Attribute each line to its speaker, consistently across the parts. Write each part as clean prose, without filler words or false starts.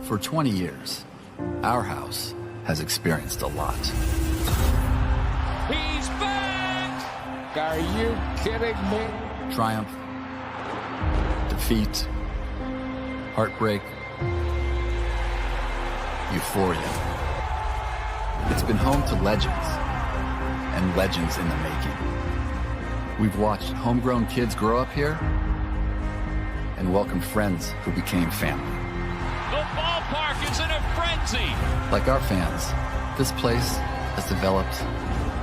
Speaker 1: For 20 years, our house has experienced a lot.
Speaker 2: He's back! Are you kidding me?
Speaker 1: Triumph, defeat, heartbreak, euphoria. It's been home to legends, and legends in the making. We've watched homegrown kids grow up here and welcome friends who became family.
Speaker 2: The ballpark is in a frenzy!
Speaker 1: Like our fans, this place has developed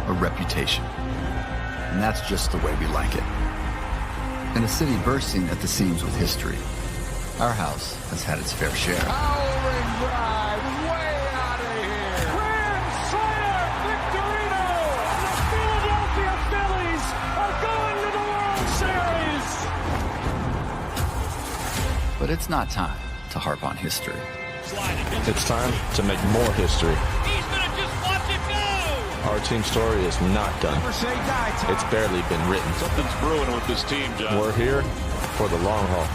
Speaker 1: a reputation. And that's just the way we like it. In a city bursting at the seams with history, our house has had its fair share.
Speaker 2: Powering drive, way out of here! Grand slam, Victorino! The Philadelphia Phillies are going to the World Series!
Speaker 1: But it's not time to harp on history.
Speaker 3: It's time to make more history.
Speaker 2: He's gonna just watch it go!
Speaker 3: Our team story is not done.
Speaker 2: Never say die, Tom.
Speaker 3: It's barely been written.
Speaker 4: Something's brewing with this team, John.
Speaker 3: We're here for the long haul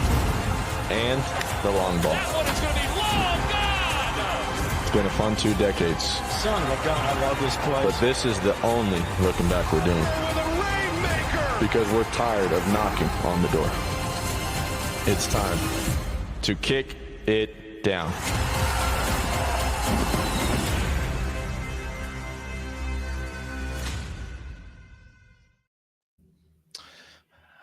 Speaker 3: and the long ball.
Speaker 2: That one is gonna be long gone!
Speaker 3: It's been a fun 2 decades,
Speaker 2: Son of a gun, I love this place.
Speaker 3: but this is the only looking back we're doing
Speaker 2: With a rainmaker!
Speaker 3: because we're tired of knocking on the door. It's time to kick it down.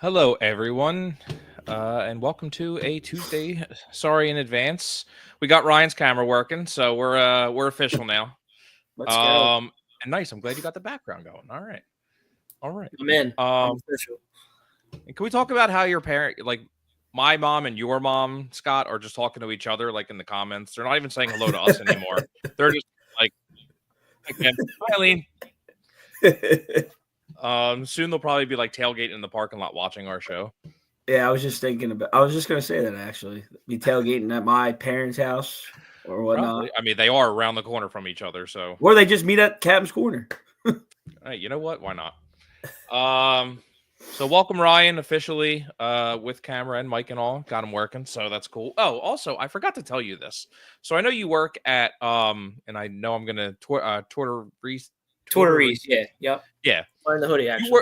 Speaker 5: Hello, everyone, and welcome to a Tuesday. Sorry in advance. We got Ryan's camera working, so we're official now.
Speaker 6: Let's go.
Speaker 5: And nice. I'm glad you got the background going. All right.
Speaker 6: I'm in. I'm official.
Speaker 5: And can we talk about how your parent, like my mom and your mom, Scott, are just talking to each other, like in the comments? They're not even saying hello to us anymore. They're just like, again, hi, Eileen. Soon they'll probably be like tailgating in the parking lot watching our show.
Speaker 6: Yeah, I was just gonna say that actually. Be tailgating at my parents' house or whatnot.
Speaker 5: Probably. I mean, they are around the corner from each other, so.
Speaker 6: Or they just meet at Captain's Corner.
Speaker 5: Hey, you know what? Why not? So welcome Ryan officially with camera and mic and all. Got him working, so that's cool. Oh, also, I forgot to tell you this. So I know you work at and I know I'm gonna Tortoreese.
Speaker 6: Yeah. Yep.
Speaker 5: Yeah.
Speaker 6: Wearing the hoodie actually.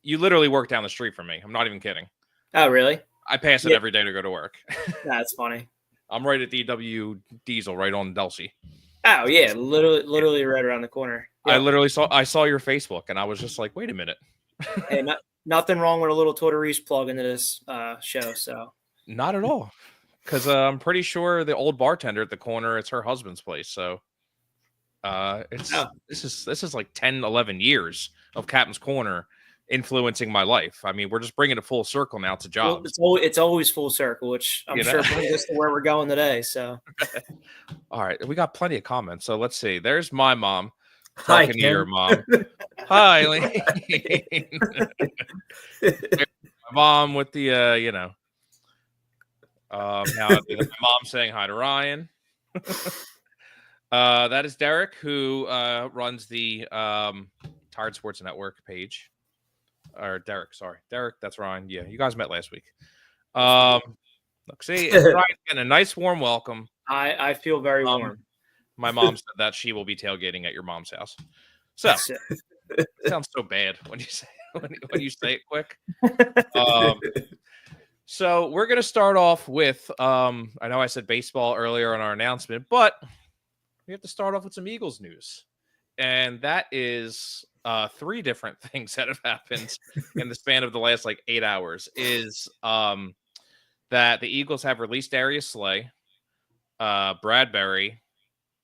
Speaker 5: You literally work down the street from me. I'm not even kidding.
Speaker 6: Oh, really?
Speaker 5: I pass it every day to go to work.
Speaker 6: That's funny.
Speaker 5: I'm right at the EW Diesel, right on Delsey.
Speaker 6: Oh yeah, literally right around the corner. Yep.
Speaker 5: I saw your Facebook and I was just like, wait a minute.
Speaker 6: Hey, nothing wrong with a little Tortoreese plug into this show. So
Speaker 5: Not at all. Because I'm pretty sure the old bartender at the corner, it's her husband's place. So this is like 10, 11 years of Captain's Corner influencing my life. I mean, we're just bringing it full circle now to jobs.
Speaker 6: Well, it's always full circle, which I'm sure brings us to where we're going today. So,
Speaker 5: all right, we got plenty of comments. So let's see. There's my mom
Speaker 6: hi,
Speaker 5: talking to your mom. Hi, Eileen. My mom with the now my mom saying hi to Ryan. That is Derek, who runs the Tired Sports Network page. Or Derek, sorry. Derek, that's Ryan. Yeah, you guys met last week. Look, see, Ryan's getting a nice warm welcome.
Speaker 6: I feel very warm.
Speaker 5: My mom said that she will be tailgating at your mom's house. So, it sounds so bad when you say when you say it quick. So we're going to start off with, I know I said baseball earlier in our announcement, but we have to start off with some Eagles news. And that is 3 different things that have happened in the span of the last 8 hours. Is that the Eagles have released Darius Slay, Bradbury,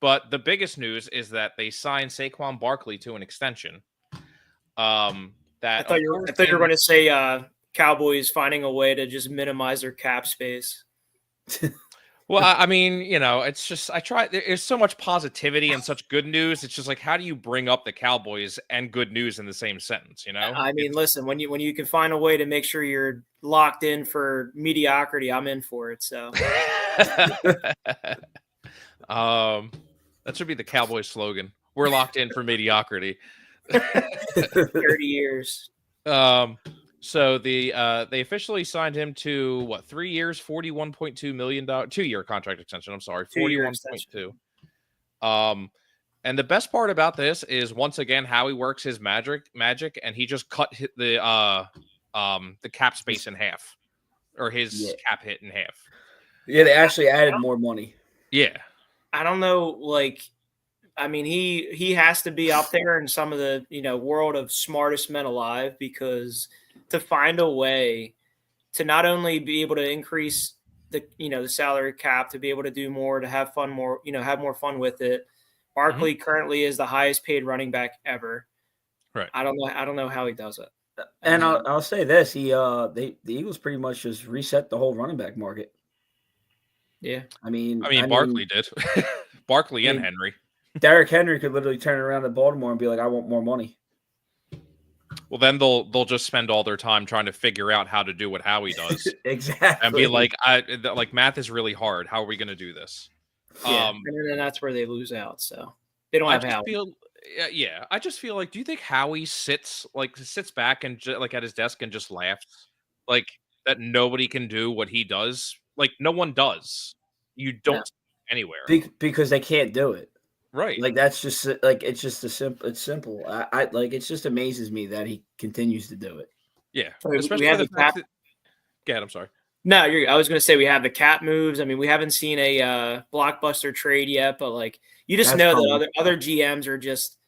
Speaker 5: but the biggest news is that they signed Saquon Barkley to an extension. That
Speaker 6: I thought you were going to say Cowboys finding a way to just minimize their cap space.
Speaker 5: Well, I mean, it's just there's so much positivity and such good news. It's just like, how do you bring up the Cowboys and good news in the same sentence?
Speaker 6: I mean, listen, when you can find a way to make sure you're locked in for mediocrity, I'm in for it. So,
Speaker 5: that should be the Cowboys slogan. We're locked in for mediocrity.
Speaker 6: 30 years.
Speaker 5: So they officially signed him to what, 3 years, $41.2 million, 2-year contract extension. I'm sorry, 41.2. And the best part about this is, once again, how he works his magic, and he just cut the cap space in half, or his cap hit in half.
Speaker 7: Yeah, they actually added more money.
Speaker 5: Yeah.
Speaker 6: I don't know, like, I mean, he has to be up there in some of the, world of smartest men alive, because to find a way to not only be able to increase the salary cap, to be able to do more, to have fun more, have more fun with it. Barkley currently is the highest paid running back ever.
Speaker 5: Right.
Speaker 6: I don't know how he does it.
Speaker 7: And I'll say this: the Eagles pretty much just reset the whole running back market.
Speaker 6: Yeah,
Speaker 5: I mean, Barkley did. Barkley and Henry.
Speaker 7: Derrick Henry could literally turn around to Baltimore and be like, "I want more money."
Speaker 5: Well, then they'll just spend all their time trying to figure out how to do what Howie does.
Speaker 7: Exactly.
Speaker 5: And be like, math is really hard. How are we going to do this?
Speaker 6: Yeah, and then that's where they lose out. So they don't have Howie.
Speaker 5: I just feel like, do you think Howie sits back and at his desk and just laughs, like that nobody can do what he does? Like, no one does. You don't see anywhere
Speaker 7: because they can't do it.
Speaker 5: Right.
Speaker 7: Like, that's just like, it's just it's simple. I like, it just amazes me that he continues to do it.
Speaker 5: Yeah.
Speaker 6: Especially we have the fact
Speaker 5: that, I'm sorry.
Speaker 6: No, I was going to say we have the cap moves. I mean, we haven't seen a blockbuster trade yet, but like, you just know that other GMs are just,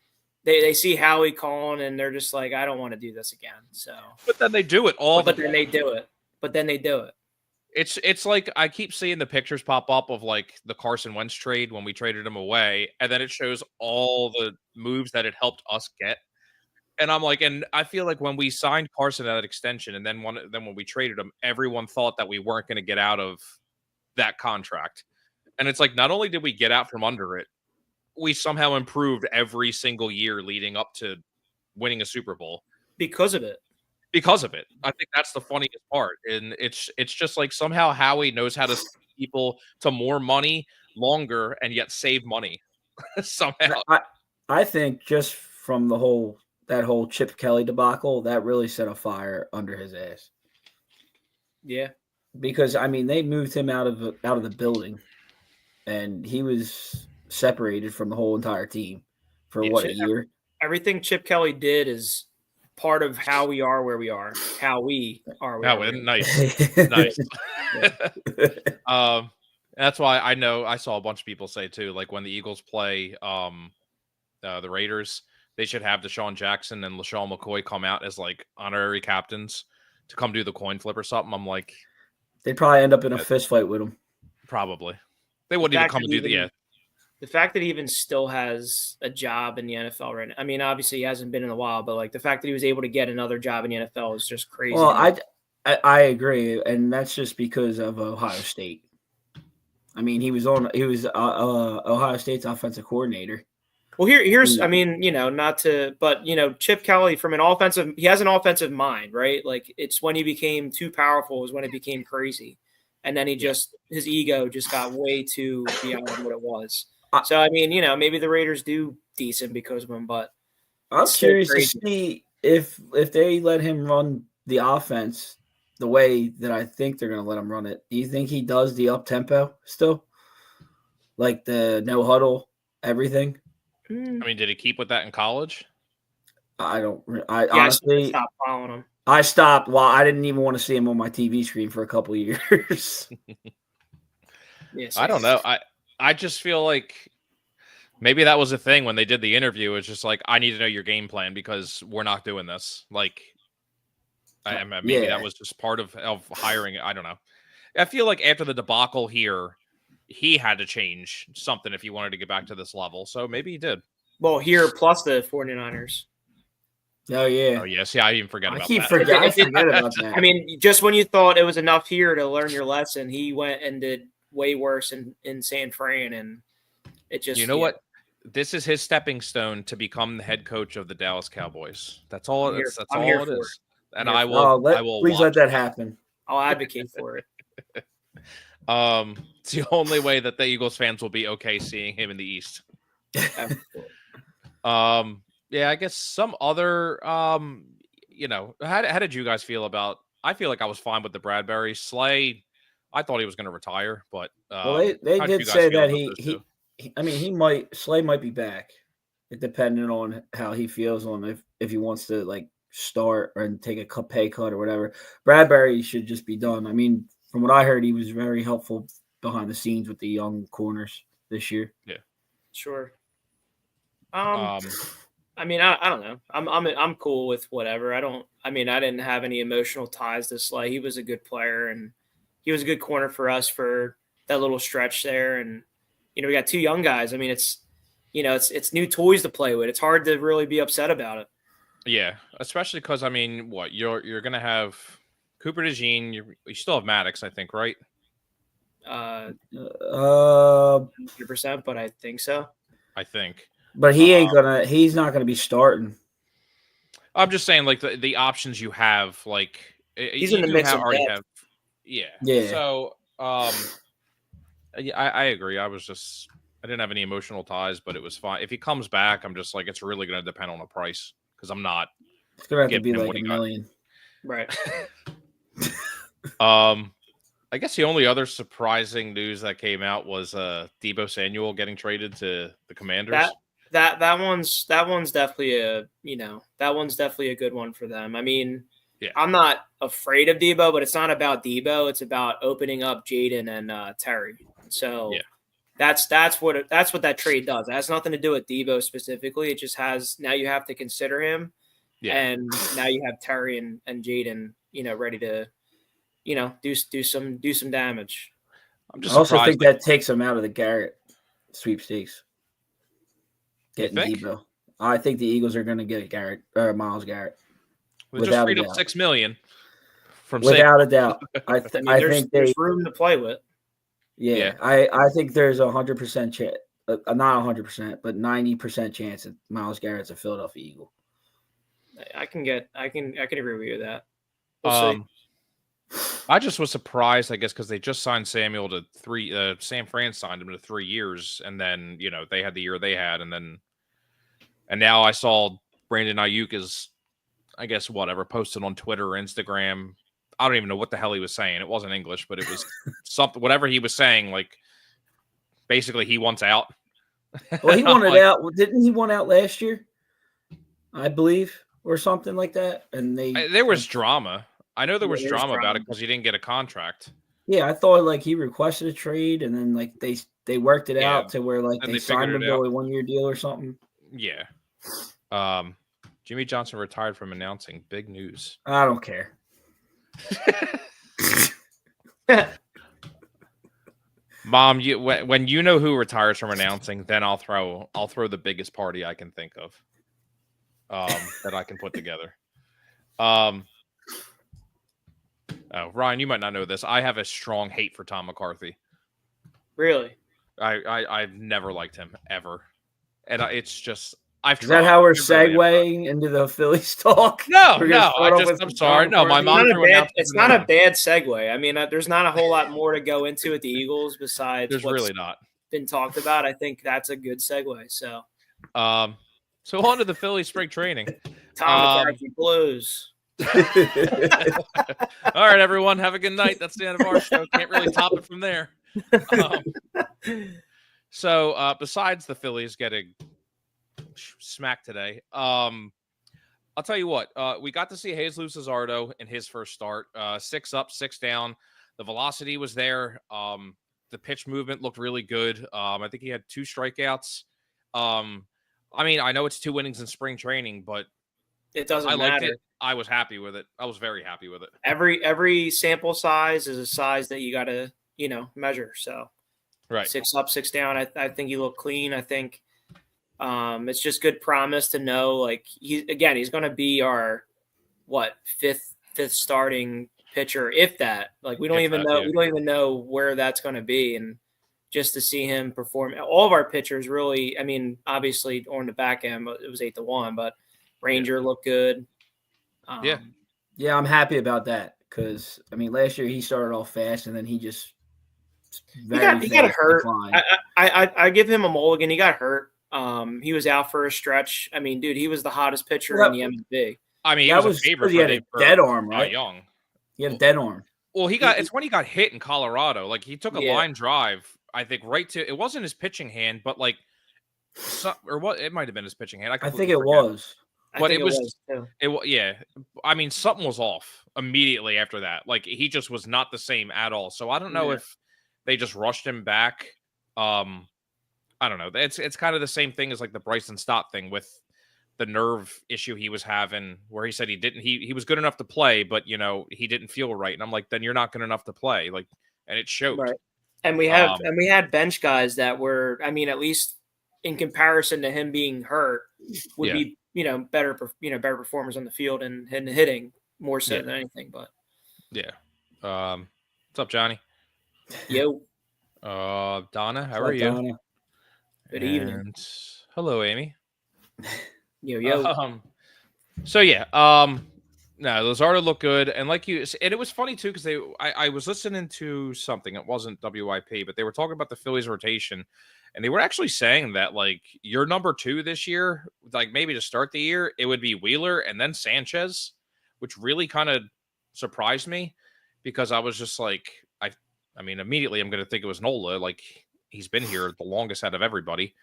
Speaker 6: they see Howie calling and they're just like, I don't want to do this again. So,
Speaker 5: but then they do it
Speaker 6: then they do it.
Speaker 5: It's like, I keep seeing the pictures pop up of like the Carson Wentz trade when we traded him away, and then it shows all the moves that it helped us get. And I'm like, and I feel like when we signed Carson at that extension, and then when we traded him, everyone thought that we weren't going to get out of that contract. And it's like, not only did we get out from under it, we somehow improved every single year leading up to winning a Super Bowl
Speaker 6: because of it.
Speaker 5: I think that's the funniest part. And it's just like, somehow Howie knows how to send people to more money longer and yet save money somehow.
Speaker 7: I think just from that whole Chip Kelly debacle, that really set a fire under his ass.
Speaker 6: Yeah.
Speaker 7: Because, I mean, they moved him out of the building, and he was separated from the whole entire team for a year?
Speaker 6: Everything Chip Kelly did is part of how we are where we are. How we are where we are.
Speaker 5: Nice. That's why I saw a bunch of people say too, like when the Eagles play the Raiders, they should have Deshaun Jackson and LaShawn McCoy come out as like honorary captains to come do the coin flip or something. I'm like,
Speaker 7: they'd probably end up in a fist fight with him.
Speaker 5: Probably. They wouldn't even come and do
Speaker 6: the fact that he even still has a job in the NFL right now. I mean, obviously he hasn't been in a while, but like the fact that he was able to get another job in the NFL is just crazy.
Speaker 7: Well, I agree, and that's just because of Ohio State. I mean, he was Ohio State's offensive coordinator.
Speaker 6: Well, here's I mean, but Chip Kelly he has an offensive mind, right? Like, it's when he became too powerful is when it became crazy. And then his ego just got way too beyond what it was. So, I mean, maybe the Raiders do decent because of him, but
Speaker 7: I'm curious to see if they let him run the offense the way that I think they're going to let him run it. Do you think he does the up-tempo still? Like the no huddle, everything?
Speaker 5: I mean, did he keep with that in college?
Speaker 6: Honestly stopped following him.
Speaker 7: I stopped. Well, I didn't even want to see him on my TV screen for a couple of years.
Speaker 6: Yes,
Speaker 5: I don't know. I just feel like maybe that was a thing when they did the interview. It's just like, I need to know your game plan because we're not doing this. Like, maybe that was just part of hiring. I don't know. I feel like after the debacle here, he had to change something if he wanted to get back to this level. So maybe he did.
Speaker 6: Well, here plus the 49ers.
Speaker 7: Oh, yeah.
Speaker 5: Oh, yeah. See, I even forget about that.
Speaker 7: I forget about that.
Speaker 6: I mean, just when you thought it was enough here to learn your lesson, he went and did way worse in San Fran, and it just...
Speaker 5: You know what? This is his stepping stone to become the head coach of the Dallas Cowboys. That's all it is. That's all it is. And I will
Speaker 7: please let that happen.
Speaker 6: I'll advocate for it.
Speaker 5: It's the only way that the Eagles fans will be okay seeing him in the East.
Speaker 6: Absolutely.
Speaker 5: Yeah, I guess some other how did you guys feel about? I feel like I was fine with the Bradbury. Slay, I thought he was going to retire, but
Speaker 7: Well, they
Speaker 5: how
Speaker 7: did
Speaker 5: you guys
Speaker 7: say
Speaker 5: feel
Speaker 7: that
Speaker 5: about those two?
Speaker 7: I mean, Slay might be back, depending on how he feels on if he wants to like start and take a pay cut or whatever. Bradbury should just be done. I mean, from what I heard, he was very helpful behind the scenes with the young corners this year.
Speaker 5: Yeah,
Speaker 6: Sure.
Speaker 5: Um,
Speaker 6: I mean, I don't know. I'm cool with whatever. I didn't have any emotional ties to Slay. He was a good player, and he was a good corner for us for that little stretch there. And we got two young guys. I mean, it's new toys to play with. It's hard to really be upset about it.
Speaker 5: yeah, especially because what you're going to have Cooper DeJean. You still have Maddox, I think, right?
Speaker 6: 100%, but I think so.
Speaker 5: I think.
Speaker 7: But he's not gonna be starting.
Speaker 5: I'm just saying, like the options you have, like
Speaker 6: he's in the mix of
Speaker 5: already
Speaker 6: depth.
Speaker 5: have. Yeah.
Speaker 7: Yeah.
Speaker 5: So, I agree. I didn't have any emotional ties, but it was fine. If he comes back, I'm just like, it's really going to depend on the price because I'm not.
Speaker 7: It's gonna have to be like $1 million,
Speaker 6: right?
Speaker 5: I guess the only other surprising news that came out was Deebo Samuel getting traded to the Commanders.
Speaker 6: That one's definitely a good one for them. I mean,
Speaker 5: yeah.
Speaker 6: I'm not afraid of Deebo, but it's not about Deebo. It's about opening up Jaden and Terry. So
Speaker 5: yeah.
Speaker 6: That's what that trade does. It has nothing to do with Deebo specifically. It just has now you have to consider him, and now you have Terry and Jaden, ready to, do some damage.
Speaker 5: I'm just
Speaker 7: I also think that takes him out of the Garrett sweepstakes. Getting Deebo. I think the Eagles are going to get Garrett or Myles Garrett.
Speaker 5: We just freed up $6 million from
Speaker 7: without a doubt. I think
Speaker 6: there's room to play with.
Speaker 7: Yeah. I think there's 100% chance, not 100%, but 90% chance that Myles Garrett's a Philadelphia Eagle.
Speaker 6: I can agree with you with that. We'll see.
Speaker 5: I just was surprised, I guess, because they just signed Samuel to 3. San Fran signed him to 3 years, and then they had the year they had, and now I saw Brandon Ayuk is, I guess, posted on Twitter or Instagram. I don't even know what the hell he was saying. It wasn't English, but it was something. Whatever he was saying, like basically he wants out.
Speaker 7: Well, he wanted out. Didn't he want out last year? I believe, or something like that. And
Speaker 5: there was drama. I know there was drama about it because he didn't get a contract.
Speaker 7: Yeah, I thought like he requested a trade, and then like they worked it out to where like they signed him to a 1-year deal or something.
Speaker 5: Yeah. Jimmy Johnson retired from announcing. Big news.
Speaker 7: I don't care.
Speaker 5: Mom, when you know who retires from announcing, then I'll throw the biggest party I can think of. That I can put together. Ryan, you might not know this. I have a strong hate for Tom McCarthy.
Speaker 6: Really?
Speaker 5: I've never liked him ever, and it's just I've tried.
Speaker 7: Is that how we're segueing into the Phillies talk?
Speaker 5: No. I'm sorry. No, my mom.
Speaker 6: It's not a bad segue. I mean, there's not a whole lot more to go into with the Eagles besides
Speaker 5: there's really not
Speaker 6: been talked about. I think that's a good segue. So
Speaker 5: on to the Phillies spring training.
Speaker 6: Tom McCarthy Blues.
Speaker 5: All right, everyone. Have a good night. That's the end of our show. Can't really top it from there. So besides the Phillies getting smacked today, I'll tell you what. We got to see Jesus Luzardo in his first start. 6 up, 6 down. The velocity was there. The pitch movement looked really good. I think he had 2 strikeouts. I mean, I know it's 2 innings in spring training, but
Speaker 6: it doesn't matter.
Speaker 5: I liked it. I was happy with it. I was very happy with it.
Speaker 6: Every sample size is a size that you got to, measure. So,
Speaker 5: right,
Speaker 6: 6 up, 6 down. I think he looked clean. I think it's just good promise to know. Like he's going to be our fifth starting pitcher, if that. Like we don't even know. Yeah. We don't even know where that's going to be, and just to see him perform. All of our pitchers really. I mean, obviously on the back end, it was 8-1, but Ranger looked good.
Speaker 7: Yeah, I'm happy about that because I mean, last year he started off fast and then he just
Speaker 6: he got hurt. I give him a mulligan. He got hurt. He was out for a stretch. I mean, dude, he was the hottest pitcher in the MLB.
Speaker 5: I mean, he
Speaker 7: That
Speaker 5: was a favorite
Speaker 7: he
Speaker 5: for
Speaker 7: had
Speaker 5: the
Speaker 7: a dead arm,
Speaker 5: Cy
Speaker 7: right?
Speaker 5: Young.
Speaker 7: He had a dead arm.
Speaker 5: Well, it's when he got hit in Colorado. Like he took a
Speaker 6: Yeah.
Speaker 5: line drive, I think, right to it wasn't his pitching hand, but like or what it might have been his pitching hand.
Speaker 7: I think
Speaker 5: completely
Speaker 7: it
Speaker 5: forget.
Speaker 7: was.
Speaker 6: I
Speaker 5: But
Speaker 6: think
Speaker 5: it was
Speaker 6: too.
Speaker 5: yeah. I mean, something was off immediately after that. Like he just was not the same at all. So I don't know
Speaker 6: Yeah.
Speaker 5: if they just rushed him back. I don't know. It's kind of the same thing as like the Bryson Stott thing with the nerve issue he was having, where he said he was good enough to play, but he didn't feel right. And I'm like, then you're not good enough to play. Like, and it showed.
Speaker 6: Right. And we had bench guys that were, I mean, at least in comparison to him being hurt, would be better performers on the field and hitting more so than anything. But
Speaker 5: yeah. What's up, Johnny?
Speaker 6: Yo.
Speaker 5: Donna, how are you?
Speaker 7: Donna?
Speaker 6: Good evening.
Speaker 5: Hello, Amy.
Speaker 6: Yo.
Speaker 5: So yeah, no, Luzardo looked good, and like and it was funny too because I was listening to something. It wasn't WIP, but they were talking about the Phillies rotation, and they were actually saying that like your number 2 this year, like maybe to start the year, it would be Wheeler and then Sanchez, which really kind of surprised me because I was just like, I mean, immediately I'm going to think it was Nola. Like he's been here the longest out of everybody.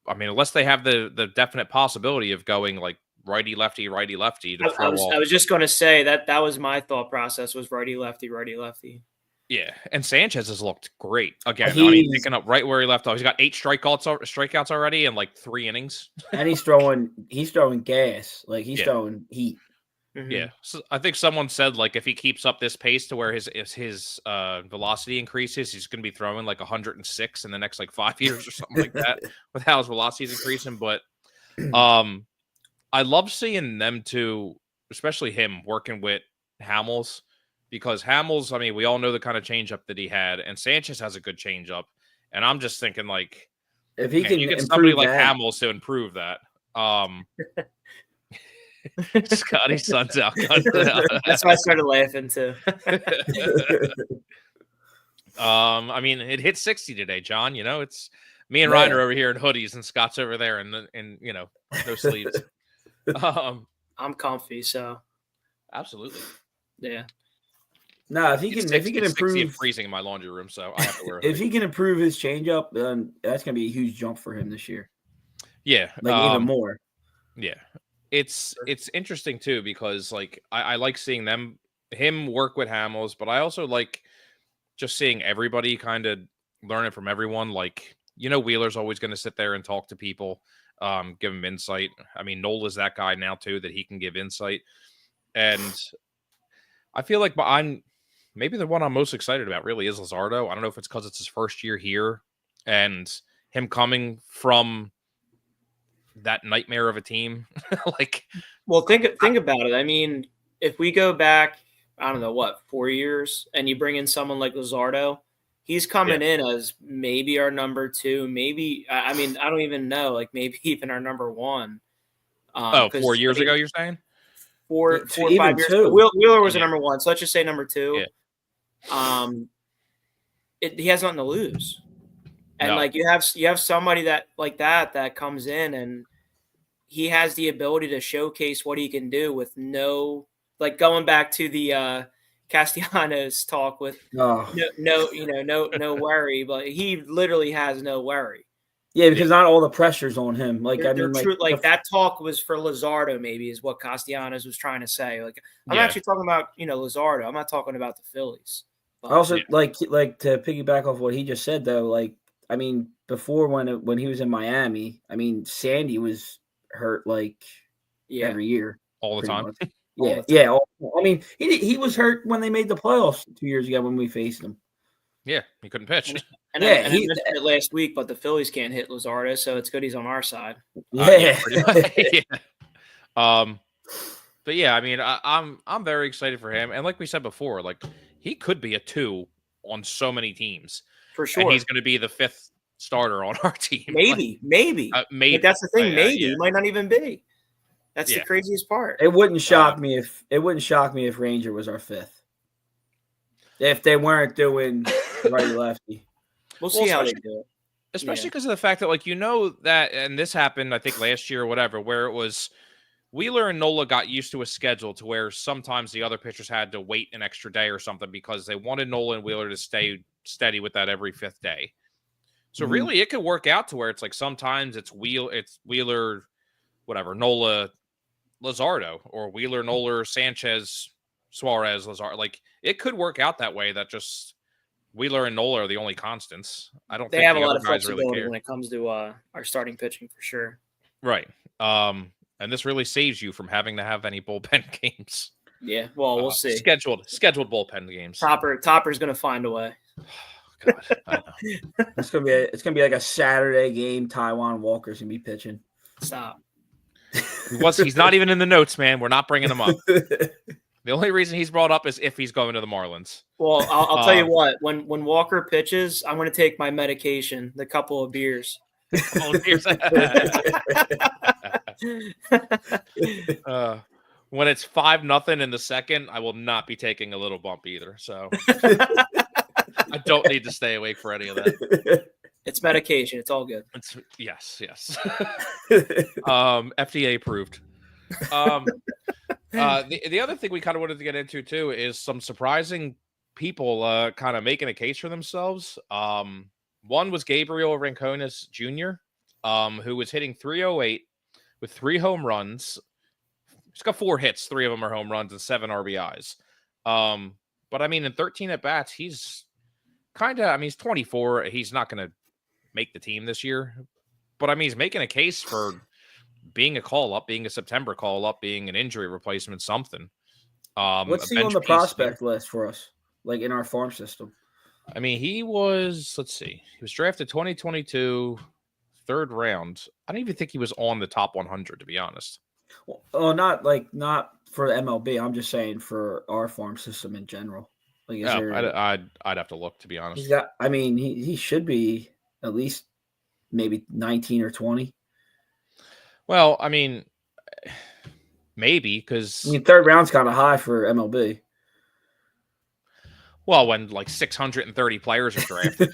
Speaker 5: I mean, unless they have the definite possibility of going like righty lefty.
Speaker 6: I was just going to say that was my thought process was righty lefty.
Speaker 5: Yeah, and Sanchez has looked great again. I mean, picking up right where he left off. He's got 8 strikeouts already in like 3 innings.
Speaker 7: And he's throwing gas, like he's throwing heat.
Speaker 6: Mm-hmm.
Speaker 5: Yeah, so I think someone said like if he keeps up this pace to where his velocity increases, he's going to be throwing like 106 in the next like 5 years or something like that with how his velocity is increasing. But I love seeing them too, especially him working with Hamels, because Hamels, I mean, we all know the kind of changeup that he had, and Sanchez has a good changeup, and I'm just thinking like
Speaker 7: if he can
Speaker 5: you get somebody like Hamels to improve that. Scotty's son's out.
Speaker 6: That's why I started laughing too.
Speaker 5: I mean, it hit 60 today, John. It's me and Ryan are over here in hoodies, and Scott's over there in no sleeves.
Speaker 6: I'm comfy, so
Speaker 5: absolutely.
Speaker 6: Yeah.
Speaker 7: No, if he can improve,
Speaker 5: it's freezing in my laundry room, so I have to wear.
Speaker 7: If he can improve his changeup, then that's gonna be a huge jump for him this year.
Speaker 5: Yeah,
Speaker 7: like even more.
Speaker 5: Yeah. It's interesting too because like I like seeing him work with Hamels, but I also like just seeing everybody kind of learning from everyone. Like Wheeler's always going to sit there and talk to people, give them insight. I mean, Nola's that guy now too that he can give insight, and I feel like maybe the one I'm most excited about really is Luzardo. I don't know if it's because it's his first year here and him coming from that nightmare of a team.
Speaker 6: well, think about it. I mean, if we go back, I don't know 4 years, and you bring in someone like Luzardo, he's coming in as maybe our number 2, maybe. I mean, I don't even know, like maybe even our number 1.
Speaker 5: 4 years ago, you're saying?
Speaker 6: 4 or 5 years ago. Wheeler was a number 1, so let's just say number 2.
Speaker 5: Yeah.
Speaker 6: He has nothing to lose. And like you have somebody that comes in and he has the ability to showcase what he can do with no, like going back to the Castellanos talk with no worry, but he literally has no worry.
Speaker 7: Yeah, because not all the pressure's on him. Like
Speaker 6: that talk was for Luzardo, maybe is what Castellanos was trying to say. Like I'm actually talking about Luzardo. I'm not talking about the Phillies.
Speaker 7: But, also, like to piggyback off what he just said though, like. I mean, before when he was in Miami, I mean, Sandy was hurt every year,
Speaker 5: all the time.
Speaker 7: I mean, he was hurt when they made the playoffs 2 years ago when we faced him.
Speaker 5: Yeah, he couldn't pitch.
Speaker 6: And I mentioned it last week, but the Phillies can't hit Luzardo, so it's good he's on our side.
Speaker 7: Yeah.
Speaker 5: But yeah, I mean, I'm very excited for him, and like we said before, like he could be a 2 on so many teams.
Speaker 6: For sure.
Speaker 5: And he's going to be the 5th starter on our team.
Speaker 6: Maybe. Like, that's the thing. Maybe he might not even be. That's the craziest part.
Speaker 7: It wouldn't shock me if Ranger was our 5th. If they weren't doing righty lefty.
Speaker 6: We'll see how they do it.
Speaker 5: Especially because of the fact that that, and this happened, I think last year or whatever, where it was Wheeler and Nola got used to a schedule to where sometimes the other pitchers had to wait an extra day or something because they wanted Nola and Wheeler to stay steady with that every 5th day. So really, it could work out to where it's like sometimes it's Wheeler, whatever, Nola, Luzardo, or Wheeler, Nola, Sanchez, Suarez, Luzardo. Like it could work out that way. That just Wheeler and Nola are the only constants. I don't
Speaker 6: They
Speaker 5: think
Speaker 6: have a
Speaker 5: the
Speaker 6: lot
Speaker 5: other
Speaker 6: of
Speaker 5: guys really
Speaker 6: flexibility
Speaker 5: care.
Speaker 6: when it comes to our starting pitching for sure.
Speaker 5: Right. And this really saves you from having to have any bullpen games.
Speaker 6: Yeah. Well, we'll see.
Speaker 5: Scheduled bullpen games.
Speaker 6: Topper's going to find a way.
Speaker 5: God, I know.
Speaker 7: It's gonna be like a Saturday game. Taiwan Walker's gonna be pitching.
Speaker 6: Stop.
Speaker 5: He's not even in the notes, man. We're not bringing him up. The only reason he's brought up is if he's going to the Marlins.
Speaker 6: Well, I'll tell you what. When Walker pitches, I'm going to take my medication, the couple of beers.
Speaker 5: When it's 5-0 in the second, I will not be taking a little bump either. So I don't need to stay awake for any of that.
Speaker 6: It's medication. It's all good.
Speaker 5: Yes. FDA approved. The other thing we kind of wanted to get into too is some surprising people kind of making a case for themselves. One was Gabriel Rincones Jr., who was hitting .308 with 3 home runs. He's got 4 hits, 3 of them are home runs and 7 RBIs. But I mean, in 13 at bats, he's he's 24. He's not going to make the team this year, but I mean, he's making a case for being a call up, being a September call up, being an injury replacement, something.
Speaker 7: What's he on the prospect list for us, like in our farm system?
Speaker 5: I mean, he was, let's see, he was drafted 2022, 3rd round. I don't even think he was on the top 100, to be honest.
Speaker 7: Well, not for MLB. I'm just saying for our farm system in general. Like,
Speaker 5: I'd have to look, to be honest.
Speaker 7: He should be at least maybe 19 or 20.
Speaker 5: Well, I mean, maybe because
Speaker 7: 3rd round's kind of high for MLB.
Speaker 5: Well, when like 630 players are drafted.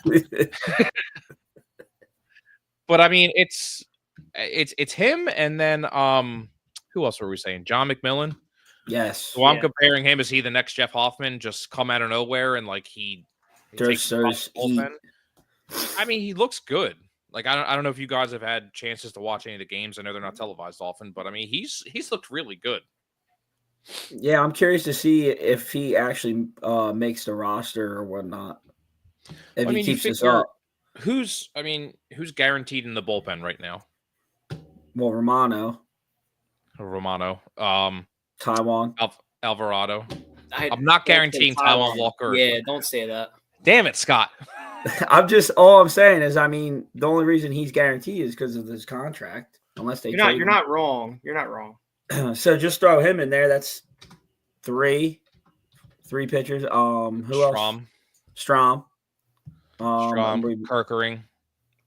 Speaker 5: But I mean, it's him, and then who else were we saying? John McMillan.
Speaker 7: Yes.
Speaker 5: So I'm comparing him. Is he the next Jeff Hoffman? Just come out of nowhere and like he takes the bullpen? I mean, he looks good. Like I don't know if you guys have had chances to watch any of the games. I know they're not televised often, but I mean, he's looked really good.
Speaker 7: Yeah, I'm curious to see if he actually makes the roster or whatnot. If he keeps this up.
Speaker 5: Who's guaranteed in the bullpen right now?
Speaker 7: Well, Romano.
Speaker 5: Taiwan. Alvarado. I'm not guaranteeing Taiwan Walker.
Speaker 6: Yeah, don't say that.
Speaker 5: Damn it, Scott.
Speaker 7: All I'm saying is, I mean, the only reason he's guaranteed is because of his contract. Unless they
Speaker 6: you're not wrong. You're not wrong.
Speaker 7: So just throw him in there. That's three pitchers. Who else? Strom.
Speaker 5: Kerkering.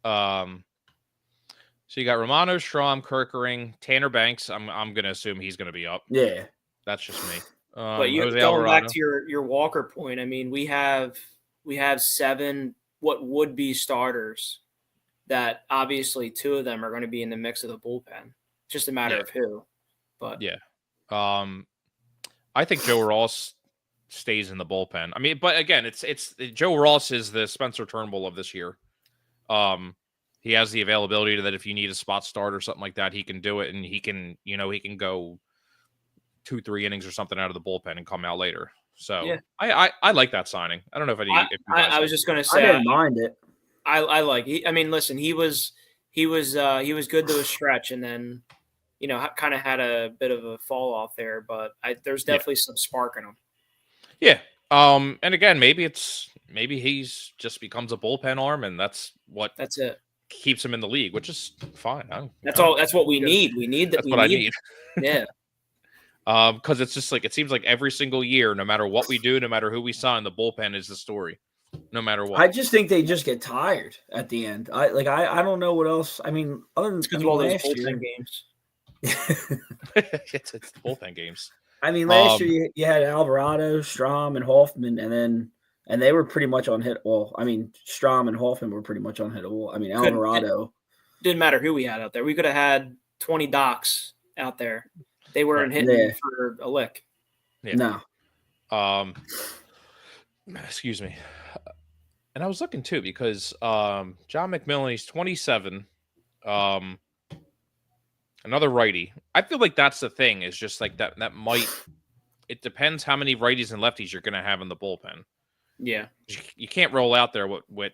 Speaker 5: So you got Romano, Strom, Kerkering, Tanner Banks. I'm gonna assume he's gonna be up.
Speaker 7: Yeah,
Speaker 5: that's just me.
Speaker 6: But going back to your Walker point, I mean, we have 7 what would be starters. That obviously 2 of them are going to be in the mix of the bullpen. Just a matter of who. But
Speaker 5: yeah, I think Joe Ross stays in the bullpen. I mean, but again, it's Joe Ross is the Spencer Turnbull of this year. He has the availability to that if you need a spot start or something like that, he can do it, and he can go 2-3 innings or something out of the bullpen and come out later. So yeah. I like that signing. I don't know if
Speaker 6: I was just going to say
Speaker 7: I didn't mind it.
Speaker 6: I like. I mean, listen, he was good to a stretch, and then kind of had a bit of a fall off there. But there's definitely some spark in him.
Speaker 5: Yeah. And again, maybe he's just becomes a bullpen arm, and that's it. Keeps him in the league, which is fine.
Speaker 6: That's what we need. We need that.
Speaker 5: That's what I need.
Speaker 6: Yeah.
Speaker 5: Because it's just like it seems like every single year, no matter what we do, no matter who we sign, the bullpen is the story. No matter what.
Speaker 7: I just think they just get tired at the end. I don't know what else. I mean, other than
Speaker 6: all those bullpen games.
Speaker 5: it's the bullpen games.
Speaker 7: I mean, last year you had Alvarado, Strom, and Hoffman, and they were pretty much on hit. Well, I mean, Strom and Hoffman were pretty much on hittable. I mean, Alvarado
Speaker 6: didn't matter who we had out there. We could have had 20 docs out there. They weren't hitting
Speaker 7: Yeah.
Speaker 6: for a lick.
Speaker 5: Yeah.
Speaker 7: No.
Speaker 5: Excuse me. And I was looking too because John McMillan, he's 27. Another righty. I feel like that's the thing. Is just like that might. It depends how many righties and lefties you're going to have in the bullpen.
Speaker 6: Yeah.
Speaker 5: You can't roll out there with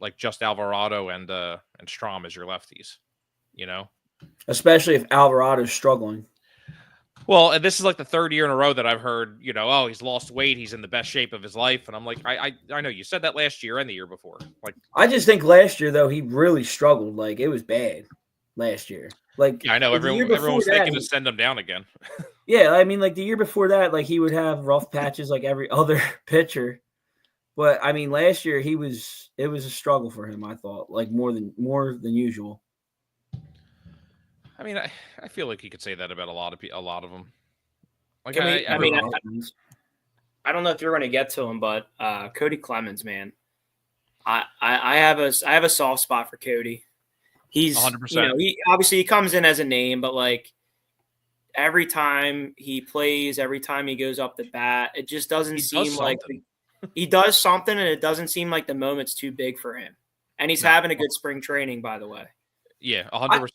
Speaker 5: like just Alvarado and Strom as your lefties. You know,
Speaker 7: Especially if Alvarado's struggling.
Speaker 5: well, and this is like the third year in a row that I've heard, oh, he's lost weight, he's in the best shape of his life, and I'm like, I know you said that last year and the year before. Like,
Speaker 7: I just think last year though he really struggled. Like it was bad last year. Like
Speaker 5: yeah, I know everyone was thinking to send him down again.
Speaker 7: Yeah, I mean, like the year before that, like he would have rough patches like every other pitcher. But I mean, last year it was a struggle for him. I thought like more than usual.
Speaker 5: I mean, I feel like you could say that about a lot of them. Like,
Speaker 6: I don't know if you're going to get to him, but Cody Clemens, man, I have a soft spot for Cody. He's
Speaker 5: 100%.
Speaker 6: He obviously he comes in as a name, but like every time he plays, every time he goes up the bat, it just doesn't seem like he does something, and it doesn't seem like the moment's too big for him. And he's having a good spring training, by the way.
Speaker 5: Yeah, 100%.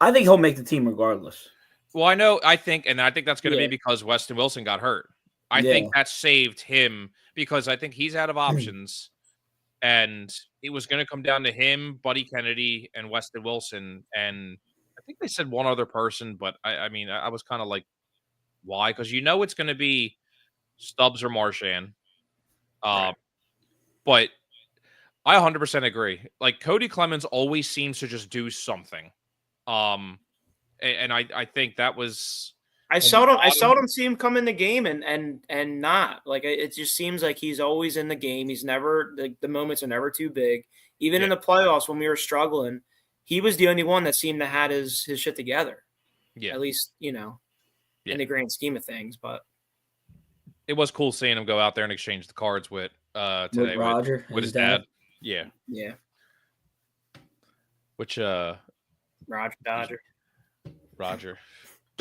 Speaker 7: I think he'll make the team regardless.
Speaker 5: Well, I think that's going to be because Weston Wilson got hurt. I think that saved him because I think he's out of options, and it was going to come down to him, Buddy Kennedy, and Weston Wilson, and I think they said one other person, but I mean, I was kind of like, why? Because it's going to be Stubbs or Marchand. But I 100% agree. Like Cody Clemens always seems to just do something. And I think that was
Speaker 6: I seldom see him come in the game and not like it just seems like he's always in the game. He's never the moments are never too big. Even in the playoffs when we were struggling, he was the only one that seemed to have his shit together. Yeah, at least in the grand scheme of things. But
Speaker 5: it was cool seeing him go out there and exchange the cards with today
Speaker 7: Roger
Speaker 5: with his dad.
Speaker 6: Yeah.
Speaker 5: Which
Speaker 6: Roger.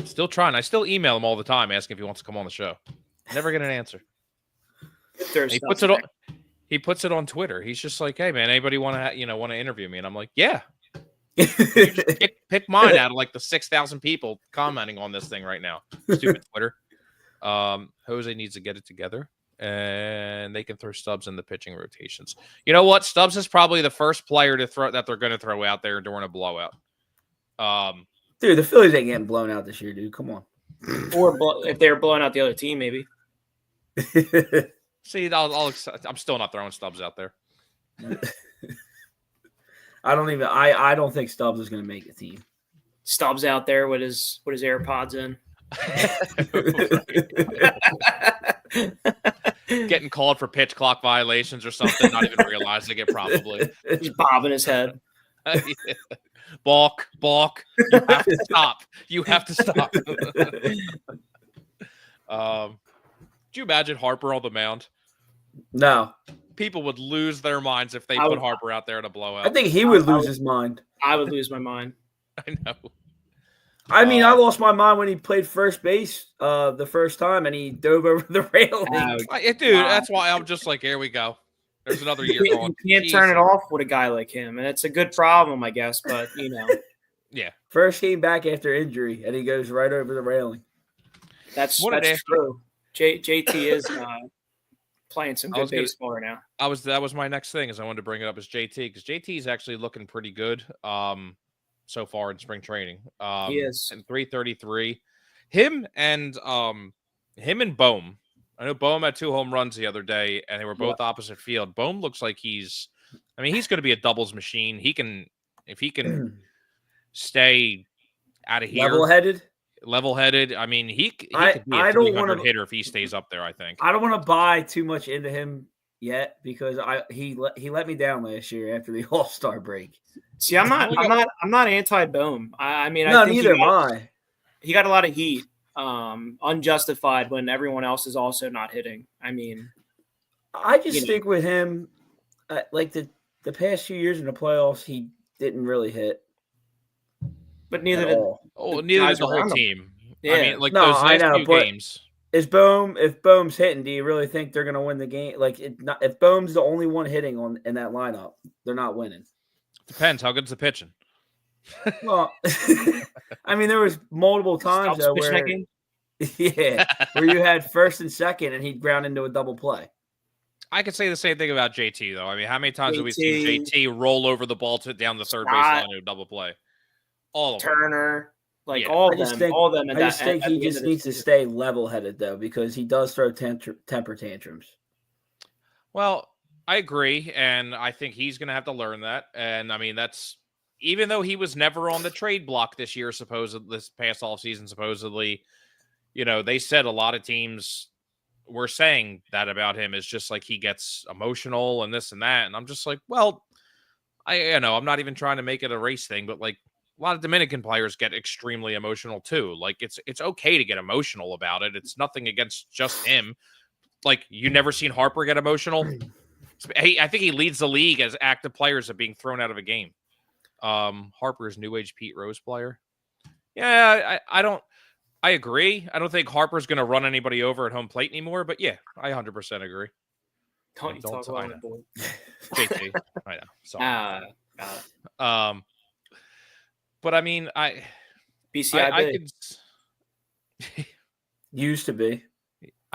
Speaker 5: Still trying. I still email him all the time asking if he wants to come on the show. Never get an answer. He puts it on Twitter. He's just like, "Hey man, anybody want to interview me?" And I'm like, "Yeah." pick mine out of like the 6,000 people commenting on this thing right now. Stupid Twitter. Jose needs to get it together, and they can throw Stubbs in the pitching rotations. You know what? Stubbs is probably the first player that they're going to throw out there during a blowout.
Speaker 7: Dude, the Phillies ain't getting blown out this year, dude. Come on.
Speaker 6: Or if they're blowing out the other team, maybe.
Speaker 5: See, I'm still not throwing Stubbs out there.
Speaker 7: I don't think Stubbs is going to make the team.
Speaker 6: Stubbs out there with his AirPods in.
Speaker 5: Getting called for pitch clock violations or something, not even realizing it probably.
Speaker 6: Just bobbing his head.
Speaker 5: Balk. You have to stop. Could you imagine Harper on the mound?
Speaker 7: No.
Speaker 5: People would lose their minds if they put Harper out there in a blowout.
Speaker 7: I think he would lose his mind.
Speaker 6: I would lose my mind.
Speaker 5: I know.
Speaker 7: I mean, I lost my mind when he played first base the first time and he dove over the railing.
Speaker 5: Dude, that's why I'm just like, here we go. There's another year going.
Speaker 6: You can't turn it off with a guy like him, and it's a good problem, I guess. But
Speaker 5: yeah.
Speaker 7: First game back after injury, and he goes right over the railing.
Speaker 6: That's true. JT is playing some good baseball right now.
Speaker 5: That was my next thing, is I wanted to bring it up as JT, because JT is actually looking pretty good so far in spring training.
Speaker 6: He is.
Speaker 5: And 333. Him and Bohm. I know Bohm had 2 home runs the other day, and they were both opposite field. Bohm looks like he's going to be a doubles machine. If he can stay out of here. Level-headed. I mean, he could be a 300 hitter if he stays up there, I think.
Speaker 7: I don't want to buy too much into him yet because he let me down last year after the All-Star break.
Speaker 6: See, I'm not anti-Bohm. I mean,
Speaker 7: no, neither am I.
Speaker 6: He got a lot of heat. Unjustified when everyone else is also not hitting. I mean,
Speaker 7: I just think with him, like the past few years in the playoffs, he didn't really hit.
Speaker 6: But neither
Speaker 7: at
Speaker 6: did
Speaker 7: all.
Speaker 5: Oh,
Speaker 6: the
Speaker 5: neither
Speaker 6: guys
Speaker 5: did the whole
Speaker 6: around him.
Speaker 5: team.
Speaker 6: Yeah.
Speaker 5: I mean, like
Speaker 7: No,
Speaker 5: those
Speaker 7: I
Speaker 5: last
Speaker 7: know,
Speaker 5: few
Speaker 7: but
Speaker 5: games.
Speaker 7: if Bohm's hitting, do you really think they're going to win the game? Like, if Bohm's the only one hitting in that lineup, they're not winning.
Speaker 5: Depends how good's the pitching.
Speaker 7: Well, I mean, there was multiple times
Speaker 6: Stops
Speaker 7: though
Speaker 6: pitching that
Speaker 7: where,
Speaker 6: game.
Speaker 7: where you had first and second, and he'd ground into a double play.
Speaker 5: I could say the same thing about JT though. I mean, how many times have we seen
Speaker 6: JT,
Speaker 5: JT roll over the ball down the third
Speaker 6: Scott,
Speaker 5: baseline in a double play? All of them.
Speaker 6: Turner, like
Speaker 5: Yeah.
Speaker 6: all
Speaker 7: I
Speaker 6: of
Speaker 7: just
Speaker 6: them,
Speaker 7: think
Speaker 6: all of them.
Speaker 7: I just think he just needs to stay level-headed though, because he does throw temper tantrums.
Speaker 5: Well, I agree, and I think he's going to have to learn that. And I mean, that's even though he was never on the trade block this year, this past offseason, supposedly, they said a lot of teams were saying that about him is just like he gets emotional and this and that. And I'm just like, well, I'm not even trying to make it a race thing, but like a lot of Dominican players get extremely emotional too. Like it's okay to get emotional about it. It's nothing against just him. Like you never seen Harper get emotional. I think he leads the league as active players of being thrown out of a game. Harper's new age Pete Rose player. Yeah, I agree. I don't think Harper's going to run anybody over at home plate anymore, but yeah, I 100% agree.
Speaker 6: Don't you talk about it, boy.
Speaker 5: JT, I know. Sorry.
Speaker 6: Got it.
Speaker 5: But I mean,
Speaker 6: BCIB.
Speaker 5: I could
Speaker 7: Used to be.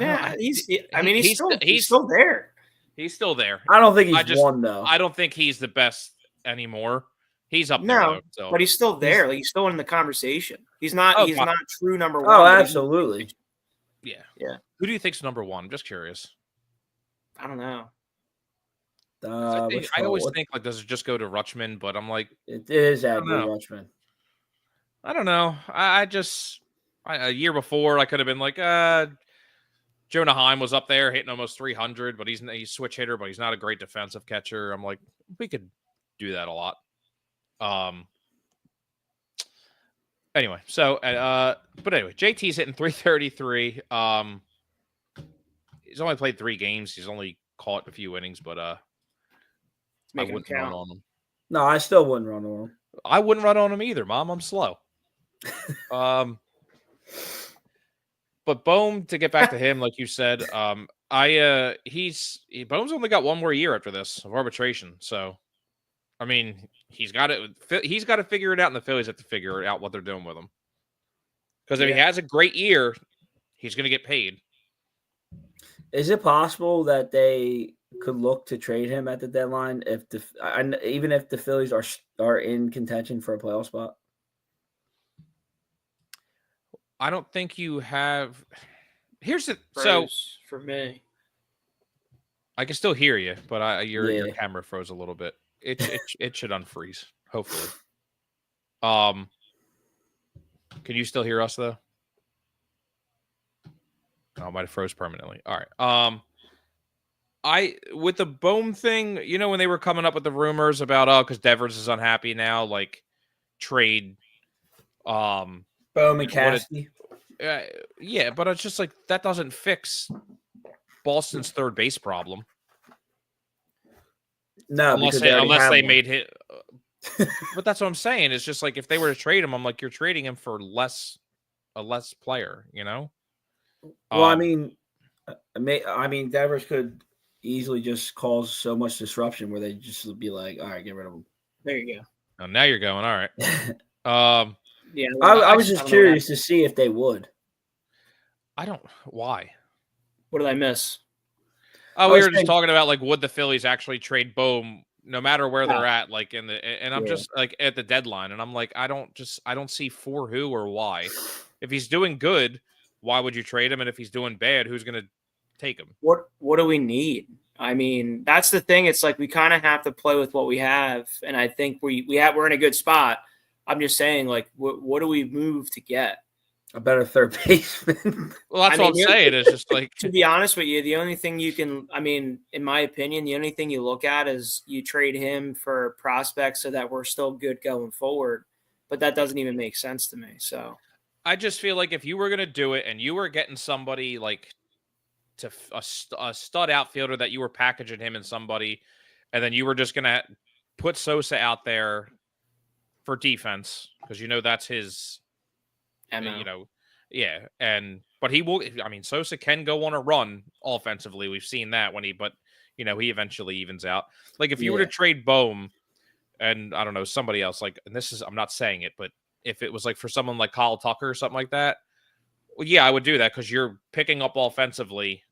Speaker 6: Yeah, he's still there.
Speaker 5: He's still there.
Speaker 7: I don't think he's won though.
Speaker 5: I don't think he's the best anymore. He's up there though, so.
Speaker 6: But he's still there. Like he's still in the conversation. He's not. He's not true number one.
Speaker 7: Oh, absolutely.
Speaker 5: Yeah.
Speaker 6: Who
Speaker 5: do you think's number one? I'm just curious.
Speaker 6: I don't know.
Speaker 5: I always think like, does it just go to Rutschman? But I'm like,
Speaker 7: it is Adley Rutschman.
Speaker 5: I don't know. A year before I could have been like, Jonah Heim was up there hitting almost 300, but he's switch hitter, but he's not a great defensive catcher. I'm like, we could do that a lot. Anyway, so but anyway, JT's hitting 333. He's only played 3 games. He's only caught a few innings, but I wouldn't run on him.
Speaker 7: No, I still wouldn't run on him.
Speaker 5: I wouldn't run on him either, Mom. I'm slow. But Bohm, to get back to him, like you said, Bohm's only got one more year after this of arbitration. So, I mean, he's got to figure it out, and the Phillies have to figure out what they're doing with him. Because if he has a great year, he's going to get paid.
Speaker 7: Is it possible that they could look to trade him at the deadline even if the Phillies are in contention for a playoff spot?
Speaker 5: I don't think you have. Here's the
Speaker 6: for me.
Speaker 5: I can still hear you, but your camera froze a little bit. It should unfreeze, hopefully. Can you still hear us though? Oh, I might have froze permanently. All right. With the Bohm thing, when they were coming up with the rumors about because Devers is unhappy now, like trade.
Speaker 7: Bohm and Cassidy.
Speaker 5: Yeah, but it's just like that doesn't fix Boston's third base problem.
Speaker 7: No,
Speaker 5: unless they made hit. But that's what I'm saying. It's just like if they were to trade him, I'm like, you're trading him for a less player,
Speaker 7: Well, I mean, Devers could easily just cause so much disruption where they just would be like, all right, get rid of him.
Speaker 6: There you go.
Speaker 5: Oh, now you're going. All right.
Speaker 6: Yeah,
Speaker 7: I was just curious to see if they would.
Speaker 5: Why?
Speaker 6: What did I miss?
Speaker 5: Oh, we were just talking about like would the Phillies actually trade Bohm no matter where they're at, like and I'm just like at the deadline, and I'm like I don't see for who or why. If he's doing good, why would you trade him? And if he's doing bad, who's going to take him?
Speaker 6: What do we need? I mean, that's the thing. It's like we kind of have to play with what we have, and I think we're in a good spot. I'm just saying, like, what do we move to get
Speaker 7: a better third baseman?
Speaker 5: Well, that's what I'm saying. It's just like,
Speaker 6: to be honest with you, the only thing you can, I mean, in my opinion, the only thing you look at is you trade him for prospects so that we're still good going forward. But that doesn't even make sense to me. So
Speaker 5: I just feel like if you were going to do it and you were getting somebody like to a stud outfielder that you were packaging him in somebody, and then you were just going to put Sosa out there for defense because that's his.
Speaker 6: MO.
Speaker 5: Yeah, but he will. I mean, Sosa can go on a run offensively. We've seen that but he eventually evens out. Like if you were to trade Bohm and I don't know somebody else, like, and this is I'm not saying it, but if it was like for someone like Kyle Tucker or something like that, well, yeah, I would do that because you're picking up offensively.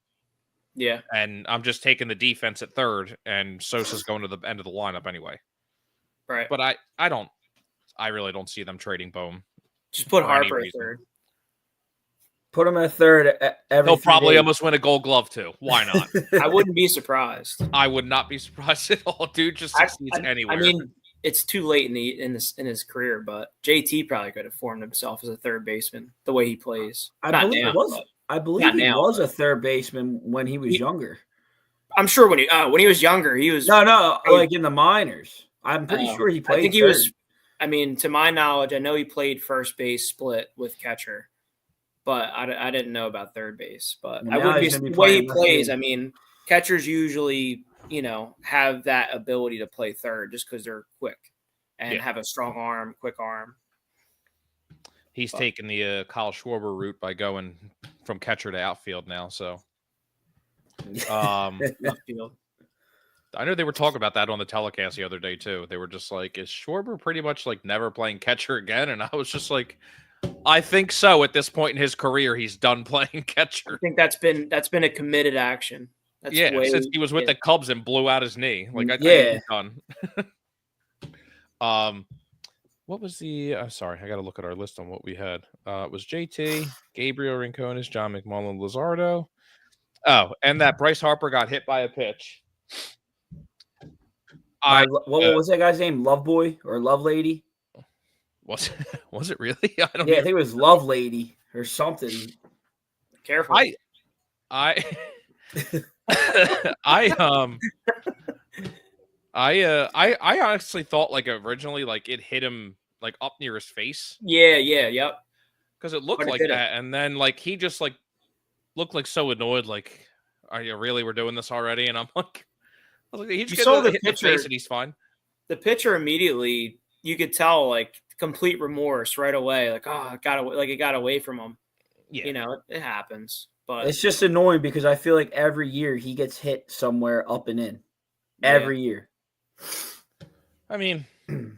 Speaker 6: Yeah,
Speaker 5: and I'm just taking the defense at third, and Sosa's going to the end of the lineup anyway.
Speaker 6: right.
Speaker 5: But I really don't see them trading Bohm.
Speaker 6: Just put
Speaker 5: for any
Speaker 6: Harper at
Speaker 5: reason.
Speaker 6: third.
Speaker 7: Put him at third.
Speaker 5: He'll probably almost win a Gold Glove too. Why not?
Speaker 6: I wouldn't be surprised.
Speaker 5: I would not be surprised at all. Dude just succeeds anywhere.
Speaker 6: I mean, it's too late in his career, but JT probably could have formed himself as a third baseman the way he plays.
Speaker 7: I believe he was a third baseman when he was younger.
Speaker 6: I'm sure when he was younger, he was
Speaker 7: like in the minors. I'm pretty sure he played.
Speaker 6: I think he was. I mean, to my knowledge, I know he played first base split with catcher, but I didn't know about third base. But I wouldn't be the way he plays. I mean, catchers usually have that ability to play third just because they're quick and have a strong arm, quick arm.
Speaker 5: He's taking the Kyle Schwarber route by going from catcher to outfield now. So,
Speaker 6: outfield.
Speaker 5: I know they were talking about that on the telecast the other day too. They were just like, "Is Schwarber pretty much like never playing catcher again?" And I was just like, "I think so." At this point in his career, he's done playing catcher.
Speaker 6: I think that's been a committed action. That's
Speaker 5: since he was with the Cubs and blew out his knee. Like, I think he's done. What was the? Sorry, I got to look at our list on what we had. It was JT, Gabriel Rincones, John McMullen, Luzardo. Oh, and that Bryce Harper got hit by a pitch.
Speaker 7: What was that guy's name? Love Boy or Love Lady?
Speaker 5: Was it really? I don't.
Speaker 7: I think it was Love Lady or something.
Speaker 6: Careful.
Speaker 5: I honestly thought like originally like it hit him like up near his face.
Speaker 6: Yep.
Speaker 5: Because it looked like that, and then like he just like looked like so annoyed. Like, are you really? We're doing this already? And I'm like, he just
Speaker 6: saw the
Speaker 5: hit
Speaker 6: pitcher,
Speaker 5: the face and he's fine.
Speaker 6: The pitcher immediately, you could tell like complete remorse right away. Like, oh, it got away from him. Yeah, it happens. But
Speaker 7: it's just annoying because I feel like every year he gets hit somewhere up and in. Every year.
Speaker 5: I mean,
Speaker 6: it's